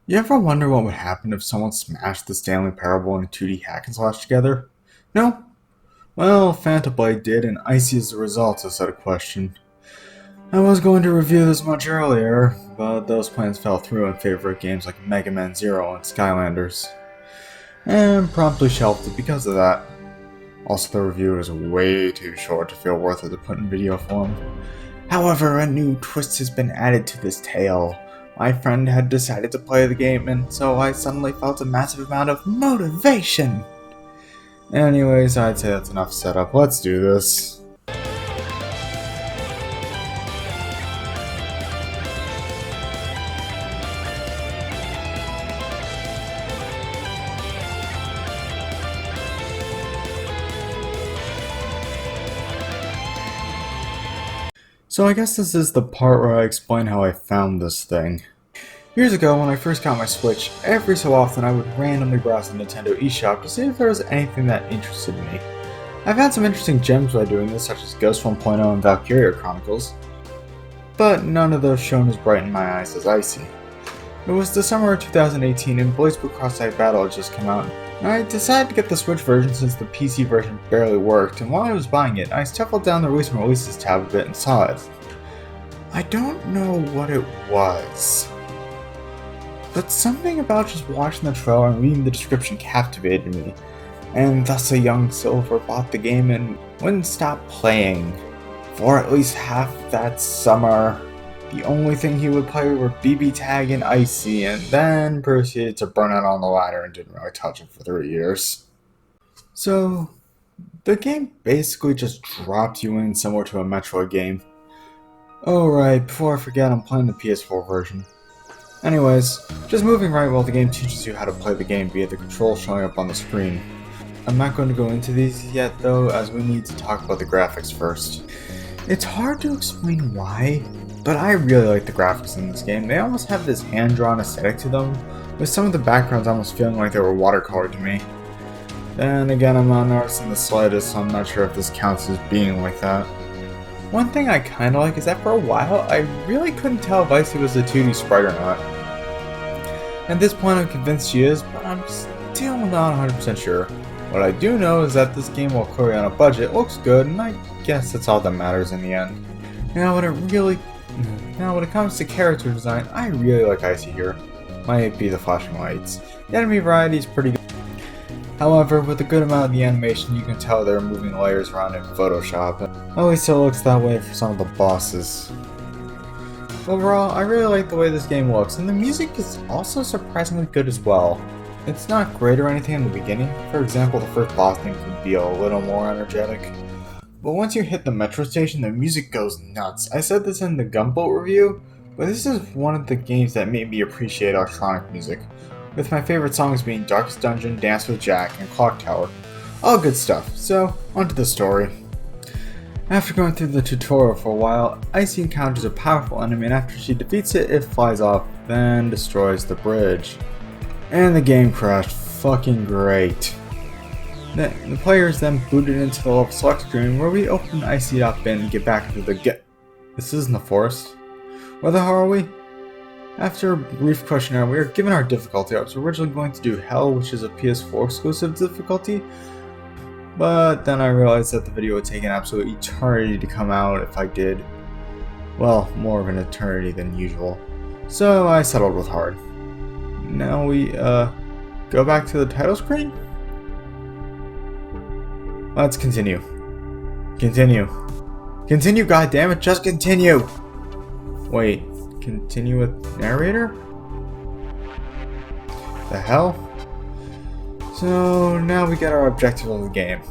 You ever wonder what would happen if someone smashed the Stanley Parable and 2D hack and slash together? No? Well, Phantom Blade did, and Icey is the result, is that a question. I was going to review this much earlier, but those plans fell through in favor of games like Mega Man Zero and Skylanders, and promptly shelved it because of that. Also, the review is way too short to feel worth it to put in video form. However, a new twist has been added to this tale. My friend had decided to play the game, and so I suddenly felt a massive amount of motivation. Anyways, I'd say that's enough setup. Let's do this. So I guess this is the part where I explain how I found this thing. Years ago, when I first got my Switch, every so often I would randomly browse the Nintendo eShop to see if there was anything that interested me. I've had some interesting gems by doing this, such as Ghost 1.0 and Valkyria Chronicles, but none of those shone as bright in my eyes as Icey. It was the summer of 2018 and Blaze Blue Cross-Side Battle had just come out. I decided to get the Switch version since the PC version barely worked, and while I was buying it, I shuffled down the Recent Releases tab a bit and saw it. I don't know what it was, but something about just watching the trailer and reading the description captivated me, and thus a young Silver bought the game and wouldn't stop playing. For at least half that summer, the only thing he would play were BB Tag and Icey, and then proceeded to burn out on the ladder and didn't really touch it for 3 years. So, the game basically just dropped you in similar to a Metroid game. Oh right, before I forget, I'm playing the PS4 version. Anyways, just moving right while the game teaches you how to play the game via the controls showing up on the screen. I'm not going to go into these yet though, as we need to talk about the graphics first. It's hard to explain why, but I really like the graphics in this game. They almost have this hand-drawn aesthetic to them, with some of the backgrounds almost feeling like they were watercolored to me. Then again, I'm not noticing the slightest, so I'm not sure if this counts as being like that. One thing I kinda like is that for a while, I really couldn't tell if Icey was a 2D sprite or not. At this point I'm convinced she is, but I'm still not 100% sure. What I do know is that this game, while clearly on a budget, looks good, and I guess that's all that matters in the end. Now when it comes to character design, I really like Icey here. Might be the flashing lights. The enemy variety is pretty good. However, with a good amount of the animation, you can tell they're moving layers around in Photoshop. At least it looks that way for some of the bosses. Overall, I really like the way this game looks, and the music is also surprisingly good as well. It's not great or anything in the beginning. For example, the first boss theme could be a little more energetic. But once you hit the metro station, the music goes nuts. I said this in the Gunboat review, but this is one of the games that made me appreciate electronic music, with my favorite songs being Darkest Dungeon, Dance with Jack, and Clock Tower. All good stuff, so onto the story. After going through the tutorial for a while, Icey encounters a powerful enemy, and after she defeats it, it flies off, then destroys the bridge. And the game crashed fucking great. The player is then booted into the level select screen where we open Icey up and get back into the This isn't the forest. Where the hell are we? After a brief questionnaire, we are given our difficulty. I was originally going to do Hell, which is a PS4 exclusive difficulty, but then I realized that the video would take an absolute eternity to come out if I did, well, more of an eternity than usual. So I settled with Hard. Now we, go back to the title screen? Let's continue. Continue. Continue, goddammit, just continue! Wait, continue with narrator? The hell? So now we get our objective of the game.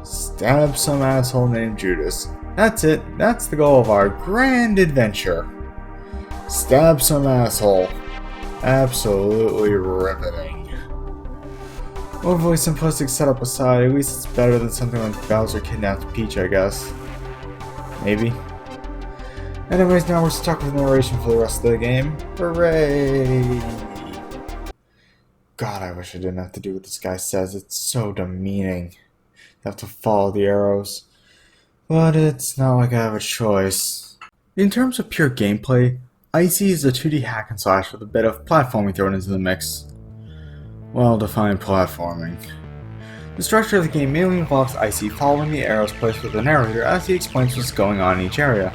Stab some asshole named Judas. That's it. That's the goal of our grand adventure. Stab some asshole. Absolutely riveting. Overly simplistic setup aside, at least it's better than something like Bowser Kidnapped Peach, I guess. Maybe. Anyways, now we're stuck with narration for the rest of the game. Hooray! God, I wish I didn't have to do what this guy says. It's so demeaning. You have to follow the arrows. But it's not like I have a choice. In terms of pure gameplay, Icey is a 2D hack and slash with a bit of platforming thrown into the mix. Well-defined platforming. The structure of the game mainly involves Icey following the arrows placed with the narrator as he explains what's going on in each area,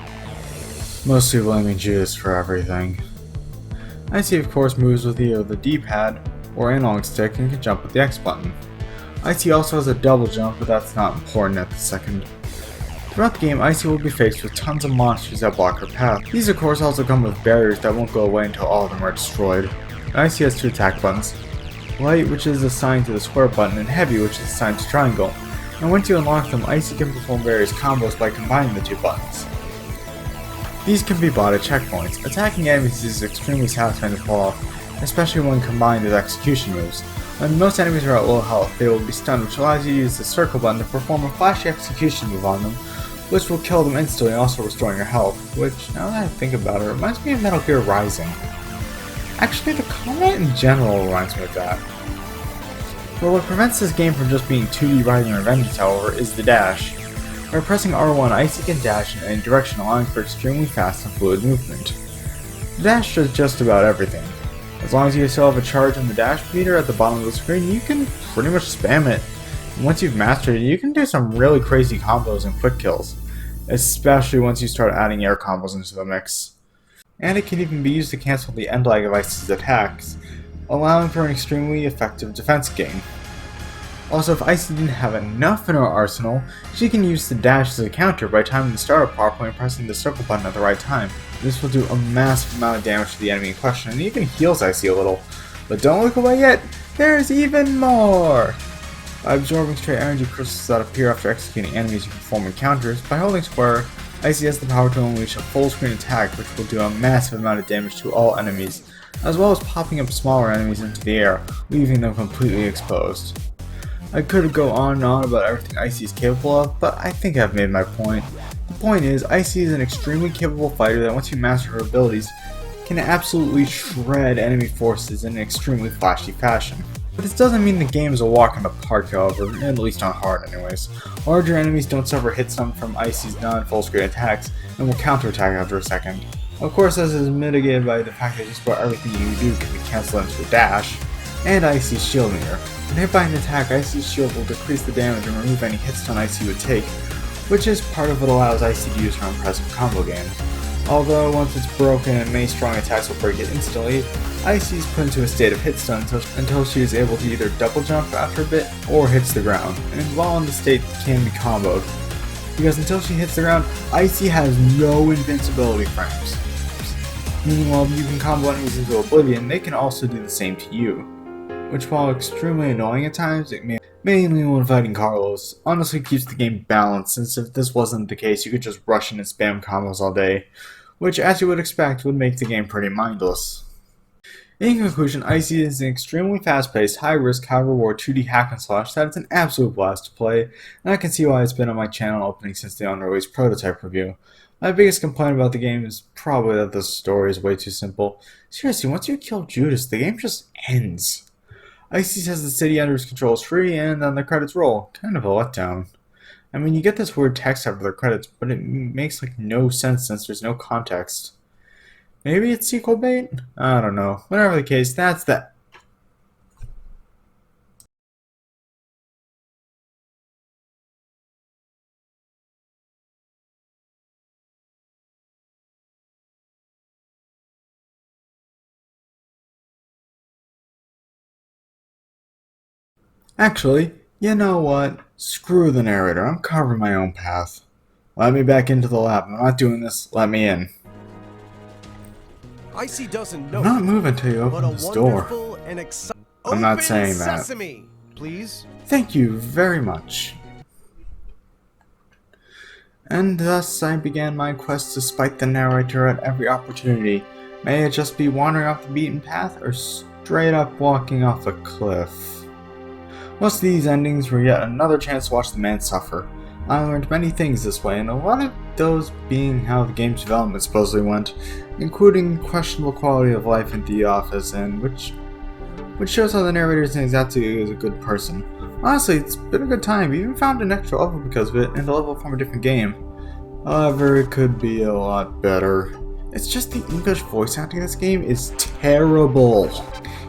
mostly blaming Judas for everything. Icey of course moves with either the D-pad or analog stick and can jump with the X button. Icey also has a double jump, but that's not important at the second. Throughout the game, Icey will be faced with tons of monsters that block her path. These of course also come with barriers that won't go away until all of them are destroyed. Icey has 2 attack buttons, Light, which is assigned to the square button, and Heavy, which is assigned to triangle. And once you unlock them, Icey can perform various combos by combining the 2 buttons. These can be bought at checkpoints. Attacking enemies is extremely satisfying to pull off, especially when combined with execution moves. When most enemies are at low health, they will be stunned, which allows you to use the circle button to perform a flashy execution move on them, which will kill them instantly and also restoring your health, which, now that I think about it, reminds me of Metal Gear Rising. Actually, the combat in general reminds me of that. But what prevents this game from just being 2D Rising Revengence, however, is the dash. By pressing R1, Icey can dash in any direction, allowing for extremely fast and fluid movement. The dash does just about everything. As long as you still have a charge on the dash meter at the bottom of the screen, you can pretty much spam it. Once you've mastered it, you can do some really crazy combos and quick kills, especially once you start adding air combos into the mix. And it can even be used to cancel the end lag of Icey's attacks, allowing for an extremely effective defense game. Also, if Icey didn't have enough in her arsenal, she can use the dash as a counter by timing the start of PowerPoint and pressing the circle button at the right time. This will do a massive amount of damage to the enemy in question and even heals Icey a little. But don't look away yet, there's even more! By absorbing stray energy crystals that appear after executing enemies, you can perform encounters. By holding square, Icey has the power to unleash a full screen attack which will do a massive amount of damage to all enemies, as well as popping up smaller enemies into the air, leaving them completely exposed. I could go on and on about everything Icey is capable of, but I think I've made my point. The point is, Icey is an extremely capable fighter that once you master her abilities, can absolutely shred enemy forces in an extremely flashy fashion. But this doesn't mean the game is a walk in the park, however, at least on hard anyways. Larger enemies don't suffer hit stun from Icey's non-full screen attacks, and will counterattack after a second. Of course, this is mitigated by the fact that just about everything you do can be cancelled into a dash, and Icey's shield meter. When hit by an attack, Icey's shield will decrease the damage and remove any hit stun Icey would take, which is part of what allows Icey to use her impressive combo game. Although once it's broken and many strong attacks will break it instantly, Icey is put into a state of hit stun until she is able to either double jump after a bit or hits the ground, and while in the state can be comboed. Because until she hits the ground, Icey has no invincibility frames. Meaning while you can combo enemies into oblivion, they can also do the same to you. Which while extremely annoying at times, mainly when fighting Carlos, honestly keeps the game balanced, since if this wasn't the case you could just rush in and spam combos all day, which as you would expect would make the game pretty mindless. In conclusion, Icey is an extremely fast-paced, high-risk, high-reward 2D hack and slash that it's an absolute blast to play, and I can see why it's been on my channel opening since the unreleased prototype review. My biggest complaint about the game is probably that the story is way too simple. Seriously, once you kill Judas, the game just ends. Icey says the city under his control is free, and then the credits roll. Kind of a letdown. I mean, you get this weird text after the credits, but it makes like no sense since there's no context. Maybe it's sequel bait? I don't know. Whatever the case, that's that. Actually, you know what? Screw the narrator. I'm carving my own path. Let me back into the lab. I'm not doing this. Let me in. Icey doesn't know. I'm not moving until you open this door. I'm not saying that. Sesame, please. Thank you very much. And thus I began my quest to spite the narrator at every opportunity. May it just be wandering off the beaten path or straight up walking off a cliff. Most of these endings were yet another chance to watch the man suffer. I learned many things this way, and a lot of those being how the game's development supposedly went, including questionable quality of life in the office, and which shows how the narrator isn't exactly a good person. Honestly, it's been a good time. We even found an extra level because of it, and a level from a different game. However, it could be a lot better. It's just the English voice acting in this game is terrible.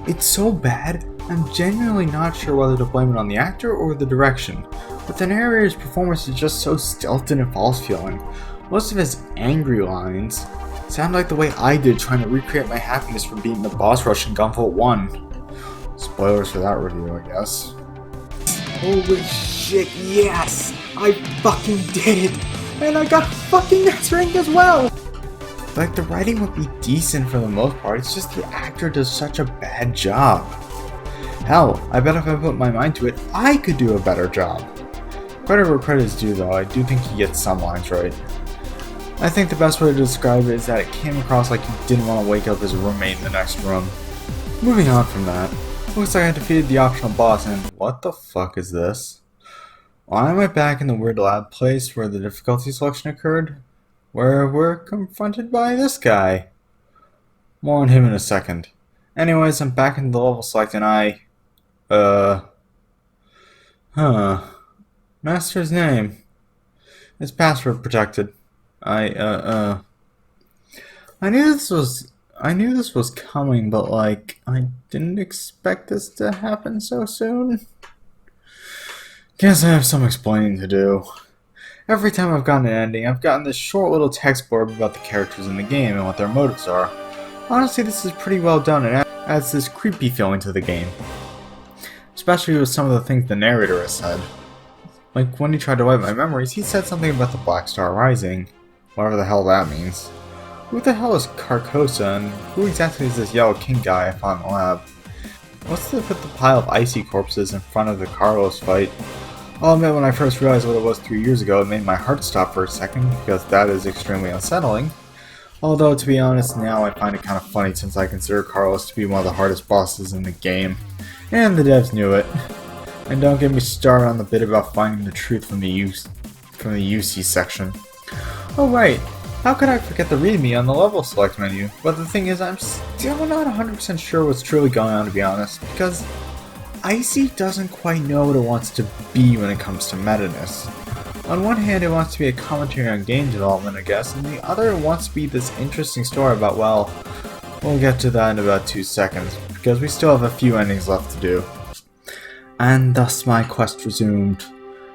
It's so bad, I'm genuinely not sure whether to blame it on the actor or the direction, but the narrator's performance is just so stilted and false feeling. Most of his angry lines sound like the way I did trying to recreate my happiness from beating the boss rush in Gunvolt 1. Spoilers for that review, I guess. Holy shit, yes! I fucking did it! And I got fucking S rank as well! Like, the writing would be decent for the most part, it's just the actor does such a bad job. Hell, I bet if I put my mind to it, I could do a better job. Credit where credit is due though, I do think he gets some lines right. I think the best way to describe it is that it came across like he didn't want to wake up his roommate in the next room. Moving on from that, looks like I defeated the optional boss and what the fuck is this? Why am I back in the weird lab place where the difficulty selection occurred? Where we're confronted by this guy. More on him in a second. Anyways, I'm back in the level select and Master's name. It's password protected. I knew this was coming, but like I didn't expect this to happen so soon. Guess I have some explaining to do. Every time I've gotten an ending, I've gotten this short little text blurb about the characters in the game and what their motives are. Honestly, this is pretty well done and adds this creepy feeling to the game. Especially with some of the things the narrator has said. Like when he tried to wipe my memories, he said something about the Black Star Rising. Whatever the hell that means. Who the hell is Carcosa and who exactly is this Yellow King guy I fought in the lab? What's with the pile of Icey corpses in front of the Carlos fight? I'll admit when I first realized what it was 3 years ago, it made my heart stop for a second, because that is extremely unsettling. Although, to be honest, now I find it kind of funny since I consider Carlos to be one of the hardest bosses in the game. And the devs knew it. And don't get me started on the bit about finding the truth from the UC section. Oh right, how could I forget the readme on the level select menu? But the thing is, I'm still not 100% sure what's truly going on, to be honest, because Icey doesn't quite know what it wants to be when it comes to meta-ness. On one hand, it wants to be a commentary on game development, I guess, and the other it wants to be this interesting story about, well, we'll get to that in about 2 seconds, because we still have a few endings left to do. And thus my quest resumed.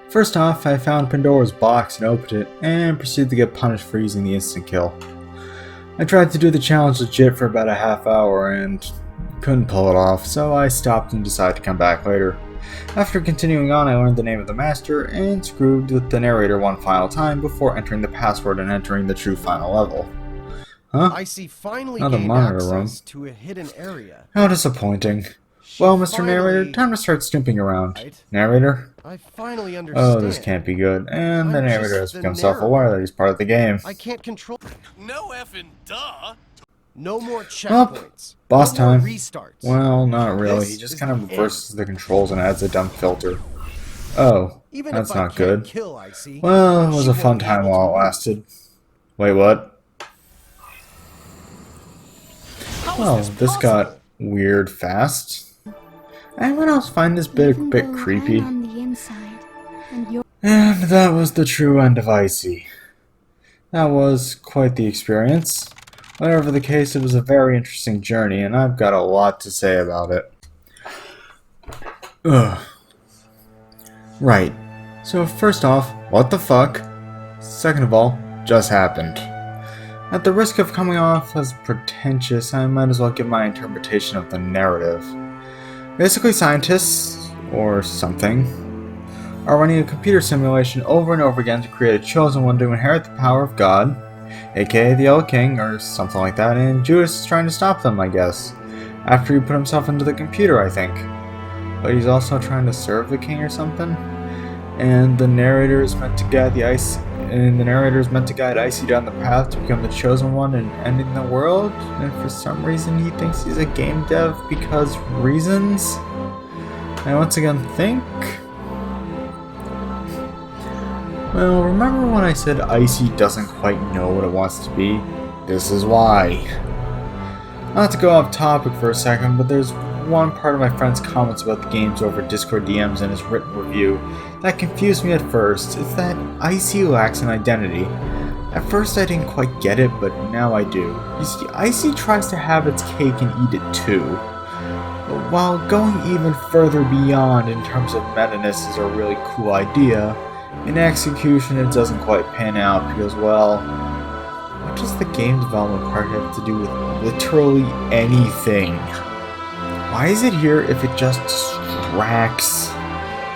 First off, I found Pandora's box and opened it, and proceeded to get punished for using the instant kill. I tried to do the challenge legit for about a half hour, and couldn't pull it off, so I stopped and decided to come back later. After continuing on, I learned the name of the master, and screwed with the narrator one final time before entering the password and entering the true final level. Huh? Icey finally Another gained monitor room. access to a hidden area. How disappointing. Well, Mr. Narrator, time to start snooping around. Right? Narrator? I finally understand. Oh, this can't be good. And the I'm narrator just has the become self-aware that he's part of the game. I can't control. No effing duh. No more Well, checkpoints. boss no more time. restarts. Well, not really. This He just is kind of the reverses the controls and adds a dumb filter. Oh, Even that's if I not can't good. kill Icey, Well, it was she a fun won't be time able while to it win. lasted. Wait, what? How is Well, this this possible? got weird fast. Anyone else find this bit a Even bit though creepy? I'm on the inside, and you're And that was the true end of Icey. That was quite the experience. Whatever the case, it was a very interesting journey, and I've got a lot to say about it. Ugh. Right. So first off, what the fuck? Second of all, just happened. At the risk of coming off as pretentious, I might as well give my interpretation of the narrative. Basically, scientists, or something, are running a computer simulation over and over again to create a chosen one to inherit the power of God, aka the Yellow King, or something like that, and Judas is trying to stop them, I guess. After he put himself into the computer, I think. But he's also trying to serve the king or something. And the narrator is meant to guide Icey down the path to become the chosen one and ending the world. And for some reason he thinks he's a game dev because reasons. I once again think. Well, remember when I said Icey doesn't quite know what it wants to be? This is why. Not to go off topic for a second, but there's one part of my friend's comments about the games over Discord DMs and his written review that confused me at first. It's that Icey lacks an identity. At first I didn't quite get it, but now I do. You see, Icey tries to have its cake and eat it too. But while going even further beyond in terms of meta-ness is a really cool idea, in execution it doesn't quite pan out because, well, what does the game development part have to do with literally anything? Why is it here if it just distracts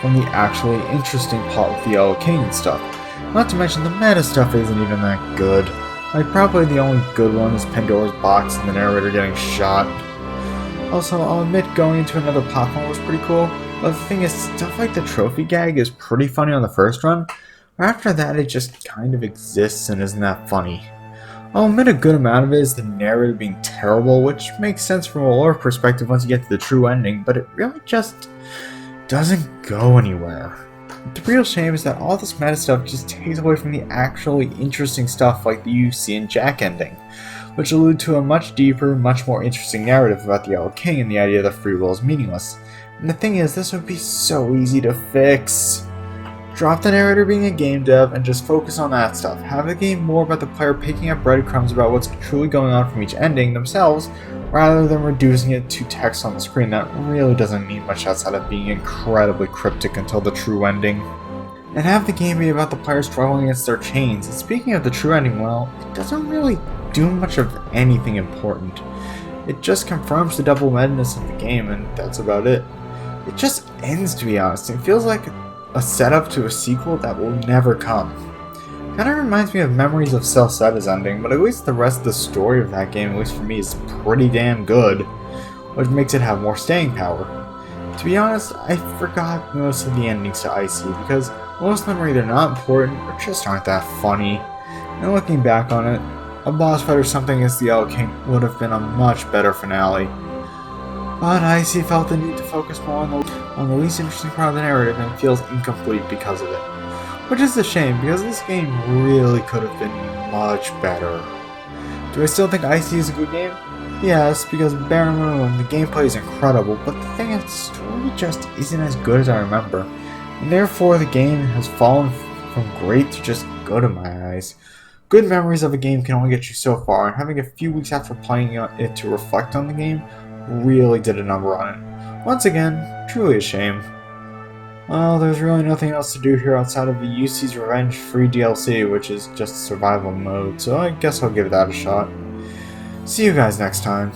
from the actually interesting part with the Yellow King and stuff? Not to mention the meta stuff isn't even that good. Like, probably the only good one is Pandora's box and the narrator getting shot. Also, I'll admit going into another platform was pretty cool, but the thing is, stuff like the trophy gag is pretty funny on the first run, but after that it just kind of exists and isn't that funny. I'll admit a good amount of it is the narrator being terrible, which makes sense from a lore perspective once you get to the true ending, but it really just doesn't go anywhere. The real shame is that all this meta stuff just takes away from the actually interesting stuff like the UC and Jack ending, which allude to a much deeper, much more interesting narrative about the Yellow King and the idea that free will is meaningless. And the thing is, this would be so easy to fix. Drop the narrator being a game dev and just focus on that stuff. Have the game more about the player picking up breadcrumbs about what's truly going on from each ending themselves, rather than reducing it to text on the screen that really doesn't mean much outside of being incredibly cryptic until the true ending. And have the game be about the player struggling against their chains. And speaking of the true ending, well, it doesn't really do much of anything important. It just confirms the double meta-ness of the game, and that's about it. It just ends, to be honest. It feels like a setup to a sequel that will never come. Kinda reminds me of Memories of Celcetta's ending, but at least the rest of the story of that game, at least for me, is pretty damn good, which makes it have more staying power. To be honest, I forgot most of the endings to Icey, because most of them are either not important or just aren't that funny, and looking back on it, a boss fight or something against the Yellow King would have been a much better finale. But Icey felt the need to focus more on the least interesting part of the narrative and feels incomplete because of it. Which is a shame, because this game really could have been much better. Do I still think Icey is a good game? Yes, because bare minimum, the gameplay is incredible, but the thing is, the story just isn't as good as I remember. And therefore, the game has fallen from great to just good in my eyes. Good memories of a game can only get you so far, and having a few weeks after playing it to reflect on the game really did a number on it. Once again, truly a shame. Well, there's really nothing else to do here outside of the UC's Revenge free DLC, which is just survival mode, so I guess I'll give that a shot. See you guys next time.